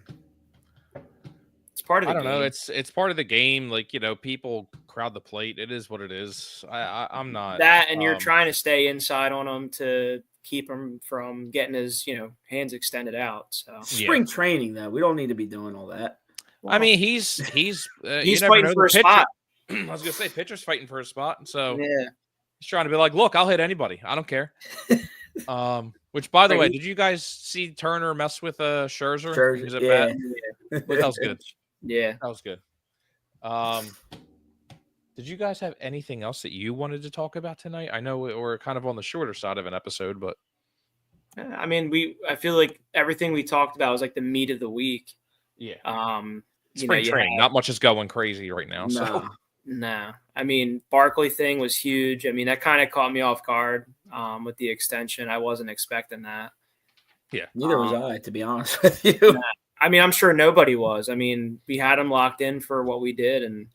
Speaker 6: part of the game.
Speaker 5: I don't know. It's part of the game. Like, people crowd the plate. It is what it is. I'm not
Speaker 6: that, and you're trying to stay inside on him to keep him from getting his hands extended out. So
Speaker 7: spring training, though, we don't need to be doing all that.
Speaker 5: Well, I mean, he's
Speaker 6: fighting for a spot.
Speaker 5: I was gonna say pitcher's fighting for a spot, so
Speaker 6: yeah,
Speaker 5: he's trying to be like, look, I'll hit anybody. I don't care. Which, by the way, did you guys see Turner mess with Scherzer?
Speaker 7: Yeah.
Speaker 5: That was good.
Speaker 6: Yeah,
Speaker 5: that was good. Did you guys have anything else that you wanted to talk about tonight? I know we're kind of on the shorter side of an episode, but
Speaker 6: I mean, I feel like everything we talked about was like the meat of the week.
Speaker 5: Yeah. Spring training, not much is going crazy right now.
Speaker 6: No. I mean, Barkley thing was huge. I mean, that kind of caught me off guard with the extension. I wasn't expecting that.
Speaker 5: Yeah.
Speaker 7: Neither was I, to be honest with you.
Speaker 6: Nah. I mean, I'm sure nobody was. I mean, we had him locked in for what we did, and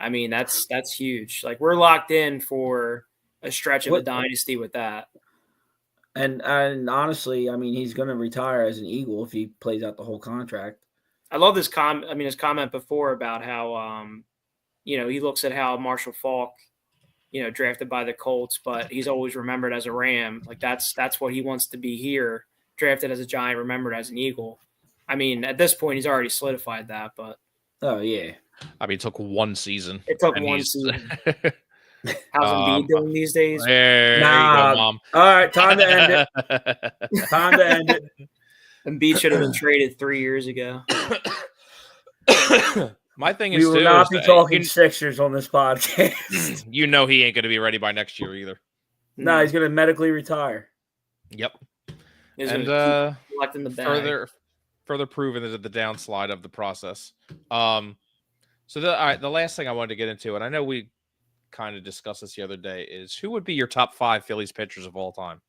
Speaker 6: I mean, that's huge. Like, we're locked in for a stretch of a dynasty with that.
Speaker 7: And honestly, I mean, he's going to retire as an Eagle if he plays out the whole contract.
Speaker 6: I love this his comment before about how he looks at how Marshall Faulk, drafted by the Colts, but he's always remembered as a Ram. Like that's what he wants to be here, drafted as a Giant, remembered as an Eagle. I mean, at this point, he's already solidified that, but
Speaker 7: oh yeah.
Speaker 5: I mean, it took one season.
Speaker 6: It took one season. How's Embiid doing these days?
Speaker 5: There you go, Mom.
Speaker 7: All right, time to end it. Time to end it.
Speaker 6: Embiid should have been traded 3 years ago.
Speaker 5: My thing is,
Speaker 7: we will not be talking Sixers on this podcast.
Speaker 5: He ain't going to be ready by next year either.
Speaker 7: No, he's going to medically retire.
Speaker 5: Yep.
Speaker 6: He's
Speaker 5: and
Speaker 6: collecting the bag.
Speaker 5: Further proven the downslide of the process. So the last thing I wanted to get into, and I know we kind of discussed this the other day, is who would be your top 5 Phillies pitchers of all time?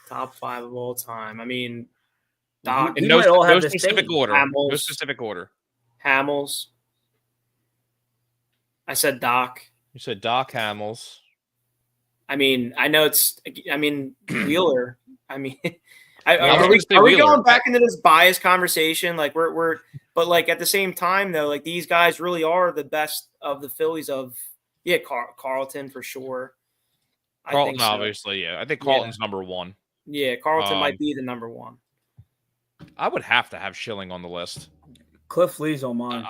Speaker 6: Top 5 of all time. I mean, Doc.
Speaker 5: In
Speaker 7: We
Speaker 5: no,
Speaker 7: might all have
Speaker 5: no
Speaker 7: the
Speaker 5: specific
Speaker 7: same.
Speaker 5: order. No
Speaker 6: Hamels.
Speaker 5: specific order.
Speaker 6: Hamels. I said Doc.
Speaker 5: You said Doc Hamels.
Speaker 6: I mean, I know it's. I mean, Wheeler. I mean,
Speaker 5: I was
Speaker 6: are
Speaker 5: gonna say
Speaker 6: we
Speaker 5: Wheeler.
Speaker 6: going back into this bias conversation? Like we're, but like at the same time though, like these guys really are the best of the Phillies. Of Carlton for sure.
Speaker 5: Carlton,
Speaker 6: I think so.
Speaker 5: obviously, yeah. I think Carlton's number one.
Speaker 6: Yeah, Carlton might be the number one.
Speaker 5: I would have to have Schilling on the list.
Speaker 7: Cliff Lee's on mine.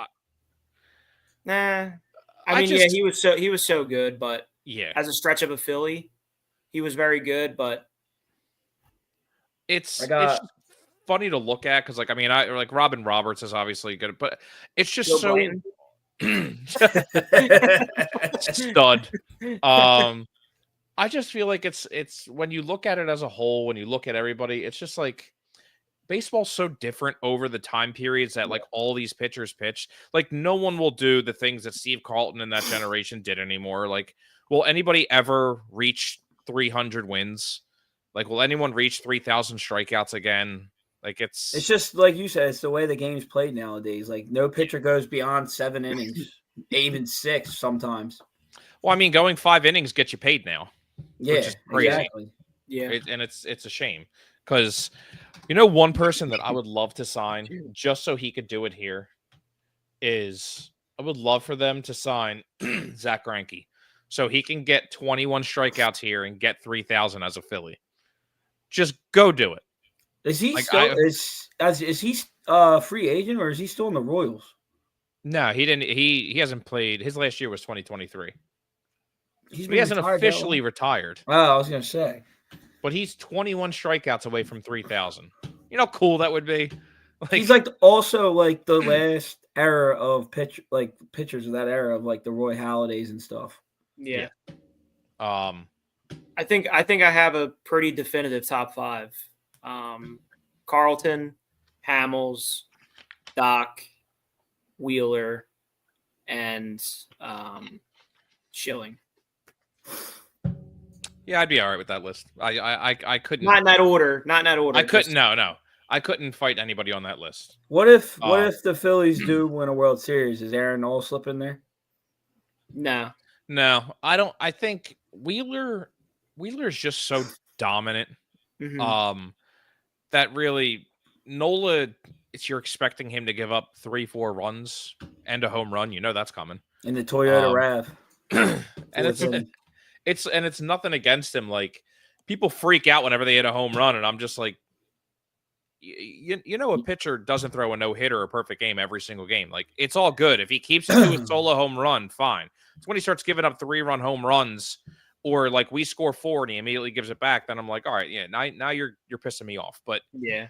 Speaker 6: Nah, I mean, yeah, he was so good, but
Speaker 5: yeah,
Speaker 6: as a stretch of a Philly, he was very good. But
Speaker 5: it's funny to look at because, like, I mean, I like Robin Roberts is obviously good, but it's just
Speaker 6: Joe
Speaker 5: so stud. I just feel like it's when you look at it as a whole, when you look at everybody, it's just like baseball's so different over the time periods that like all these pitchers pitch. Like no one will do the things that Steve Carlton and that generation did anymore. Like, will anybody ever reach 300 wins? Like, will anyone reach 3,000 strikeouts again? Like, it's
Speaker 7: just like you said, it's the way the game's played nowadays. Like no pitcher goes beyond 7 innings, even 6 sometimes.
Speaker 5: Well, I mean, going 5 innings gets you paid now.
Speaker 7: Yeah,
Speaker 5: which is crazy.
Speaker 7: Exactly.
Speaker 6: Yeah,
Speaker 5: and it's a shame because one person that I would love to sign just so he could do it here is I would love for them to sign Zach Greinke so he can get 21 strikeouts here and get 3,000 as a Philly. Just go do it.
Speaker 7: Is he
Speaker 5: like,
Speaker 7: still is he free agent or is he still in the Royals?
Speaker 5: No, he didn't. He hasn't played. His last year was 2023. He hasn't officially retired.
Speaker 7: Oh, I was gonna say.
Speaker 5: But he's 21 strikeouts away from 3,000. You know how cool that would be?
Speaker 7: Like, he's like also like the last era of pitchers of that era of like the Roy Halladay's and stuff.
Speaker 6: Yeah.
Speaker 5: I
Speaker 6: think I have a pretty definitive top 5. Carlton, Hamels, Doc, Wheeler, and Schilling.
Speaker 5: Yeah, I'd be all right with that list. I couldn't.
Speaker 6: Not in that order.
Speaker 5: I couldn't. No. I couldn't fight anybody on that list.
Speaker 7: What if the Phillies do win a World Series? Is Aaron Nola slip in there?
Speaker 6: No,
Speaker 5: I don't. I think Wheeler's just so dominant.
Speaker 6: Mm-hmm.
Speaker 5: That really Nola. You're expecting him to give up 3-4 runs and a home run. You know that's coming
Speaker 7: in the Toyota Rav.
Speaker 5: And it's nothing against him. Like people freak out whenever they hit a home run, and I'm just like, a pitcher doesn't throw a no-hitter or a perfect game every single game. Like it's all good if he keeps it to a solo home run, fine. It's when he starts giving up 3-run home runs, or like we score 4 and he immediately gives it back. Then I'm like, all right, yeah, now you're pissing me off. But
Speaker 6: yeah,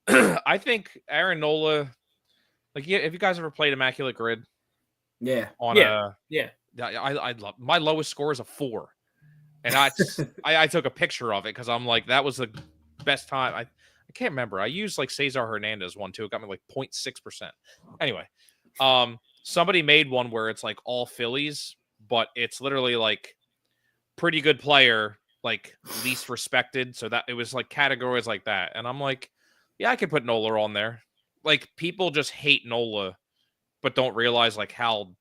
Speaker 5: I think Aaron Nola, like, yeah, have you guys ever played Immaculate Grid?
Speaker 7: Yeah.
Speaker 5: I love my lowest score is a 4, and I took a picture of it because I'm like that was the best time. I can't remember. I used like Cesar Hernandez one too. It got me like 0.6%. Anyway, somebody made one where it's like all Phillies, but it's literally like pretty good player, like least respected. So that it was like categories like that, and I'm like, yeah, I could put Nola on there. Like people just hate Nola, but don't realize like how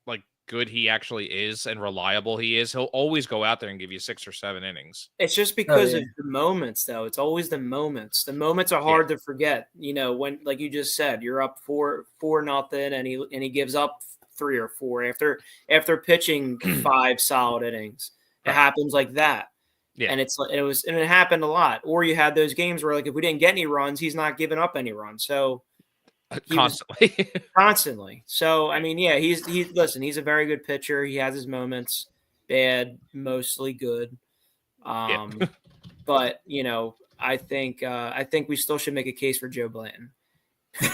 Speaker 5: like good he actually is and reliable he is. He'll always go out there and give you 6 or 7 innings.
Speaker 6: It's just because of the moments, though. It's always the moments. The moments are hard to forget. When, like you just said, you're up 4-0, and he gives up 3 or 4 after pitching 5 solid innings. It happens like that.
Speaker 5: Yeah.
Speaker 6: And it happened a lot. Or you had those games where like if we didn't get any runs, he's not giving up any runs. So constantly. So I mean, yeah, he's a very good pitcher. He has his moments, bad, mostly good. But I think we still should make a case for Joe Blanton.
Speaker 5: I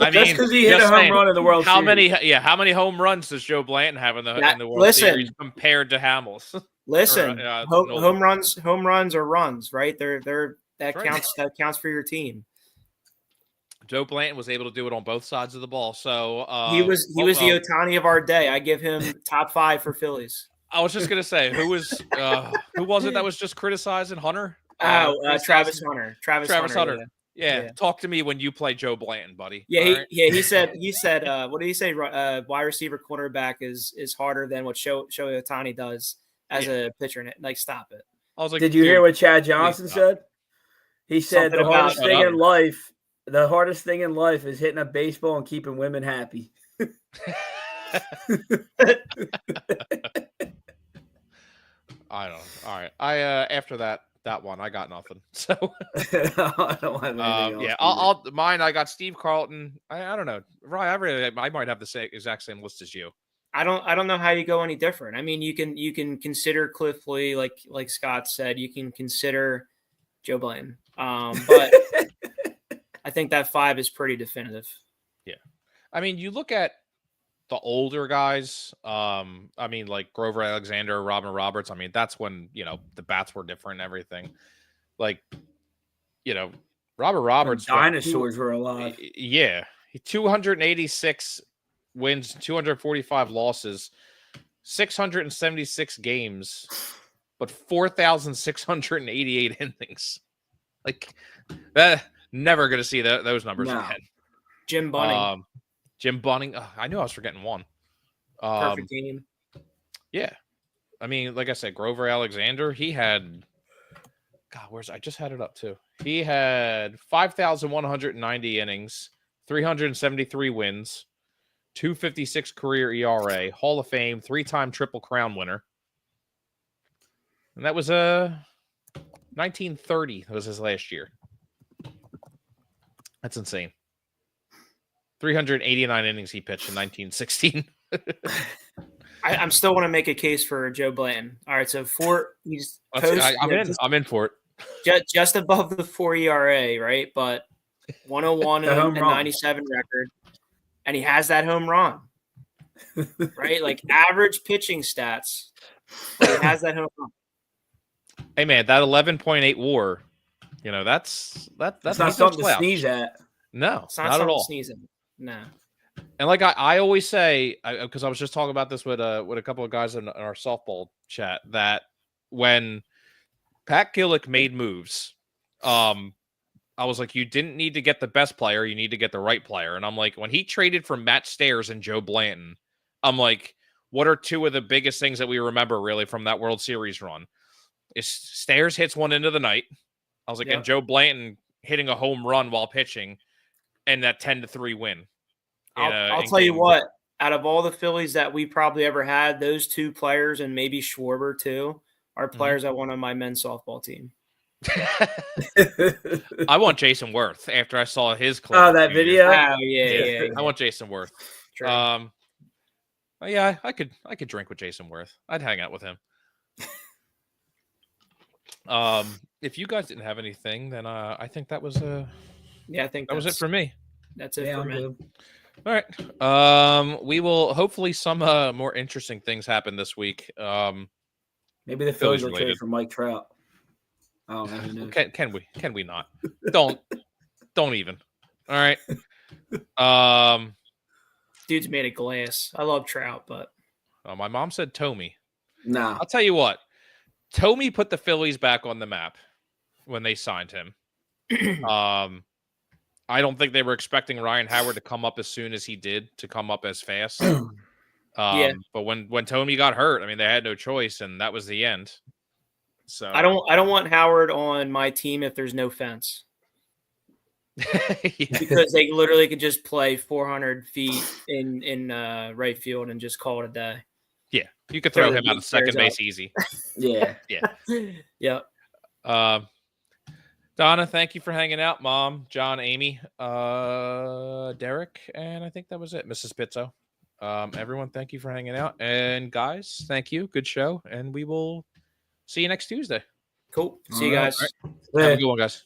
Speaker 5: mean,
Speaker 7: just because he hit a home run in the World Series.
Speaker 5: How many home runs does Joe Blanton have in the World Series compared to Hamels?
Speaker 6: Listen, home runs are runs, right? That counts for your team.
Speaker 5: Joe Blanton was able to do it on both sides of the ball. So
Speaker 6: he was the Ohtani of our day. I give him top 5 for Phillies.
Speaker 5: I was just gonna say who was it that was just criticizing Hunter?
Speaker 6: Travis Hunter. Travis Hunter.
Speaker 5: Yeah. Talk to me when you play Joe Blanton, buddy.
Speaker 6: Yeah, he said what did he say? Wide receiver cornerback is harder than what Shohei Ohtani does as a pitcher. Like, stop it.
Speaker 5: I was like,
Speaker 7: did you hear what Chad Johnson said? He said
Speaker 6: Something
Speaker 7: the hardest
Speaker 6: about-
Speaker 7: thing in life, the hardest thing in life is hitting a baseball and keeping women happy.
Speaker 5: I don't know. All right. After that one, I got nothing. So
Speaker 7: I don't have anything else.
Speaker 5: I'll mine. I got Steve Carlton. I don't know. Ryan, I might have the exact same list as you.
Speaker 6: I don't know how you go any different. I mean, you can consider Cliff Lee, like Scott said. You can consider Joe Blanton, but I think that 5 is pretty definitive.
Speaker 5: Yeah, I mean, you look at the older guys. I mean, like Grover Alexander, Robin Roberts. I mean, that's when the bats were different and everything. Like, Robert Roberts.
Speaker 7: When dinosaurs were alive.
Speaker 5: Yeah, 286 wins, 245 losses, 676 games, but 4,688 innings. Like, that, never going to see those numbers again.
Speaker 6: Jim Bunning.
Speaker 5: Jim Bunning. I knew I was forgetting one.
Speaker 6: Perfect team.
Speaker 5: Yeah. I mean, like I said, Grover Alexander, he had, I just had it up too. He had 5,190 innings, 373 wins, 256 career ERA, Hall of Fame, 3-time Triple Crown winner. And that was 1930 was his last year. That's insane. 389 innings he pitched in 1916.
Speaker 6: I'm still want to make a case for Joe Blanton. All right, so he's
Speaker 5: I'm in for it.
Speaker 6: Just above the 4 ERA, right? But 101 and 97 record. And he has that home run, right? Like average pitching stats, but he has that home run.
Speaker 5: Hey man, that 11.8 WAR, that's
Speaker 7: not something to sneeze at.
Speaker 5: No,
Speaker 6: it's not
Speaker 5: at all.
Speaker 6: Sneezing. No.
Speaker 5: And like I always say, because I was just talking about this with a couple of guys in our softball chat, that when Pat Gillick made moves, I was like, you didn't need to get the best player. You need to get the right player. And I'm like, when he traded for Matt Stairs and Joe Blanton, I'm like, what are two of the biggest things that we remember really from that World Series run? Is Stairs hits one into the night. I was like, and Joe Blanton hitting a home run while pitching and that 10-3 win.
Speaker 6: I'll tell you what, out of all the Phillies that we probably ever had, those two players and maybe Schwarber too are players I want on my men's softball team.
Speaker 5: I want Jason Worth after I saw his clip.
Speaker 7: Oh, that video?
Speaker 6: Oh, yeah.
Speaker 5: I want Jason Worth.
Speaker 6: True.
Speaker 5: Yeah, I could drink with Jason Worth. I'd hang out with him. If you guys didn't have anything, then I think that was
Speaker 6: I think
Speaker 5: that was it for me.
Speaker 6: That's it for me.
Speaker 7: Good.
Speaker 5: All right. We will hopefully some more interesting things happen this week.
Speaker 7: Maybe the Phillies will trade for Mike Trout. I don't know who knows.
Speaker 5: Can we not? Don't even. All right.
Speaker 6: Dude's made of glass. I love Trout, but
Speaker 5: my mom said Tommy.
Speaker 7: Nah.
Speaker 5: I'll tell you what. Tommy put the Phillies back on the map when they signed him. I don't think they were expecting Ryan Howard to come up as soon as he did, to come up as fast. But when Tommy got hurt, I mean, they had no choice, and that was the end. So
Speaker 6: I don't want Howard on my team if there's no fence. Because they literally could just play 400 feet in right field and just call it a day.
Speaker 5: Yeah, you could throw him out of second base easy.
Speaker 7: Yeah.
Speaker 6: Yeah.
Speaker 5: Donna, thank you for hanging out. Mom, John, Amy, Derek, and I think that was it. Mrs. Pizzo. Everyone, thank you for hanging out. And guys, thank you. Good show. And we will see you next Tuesday.
Speaker 6: Cool. See you guys.
Speaker 5: Right. Have a good one, guys.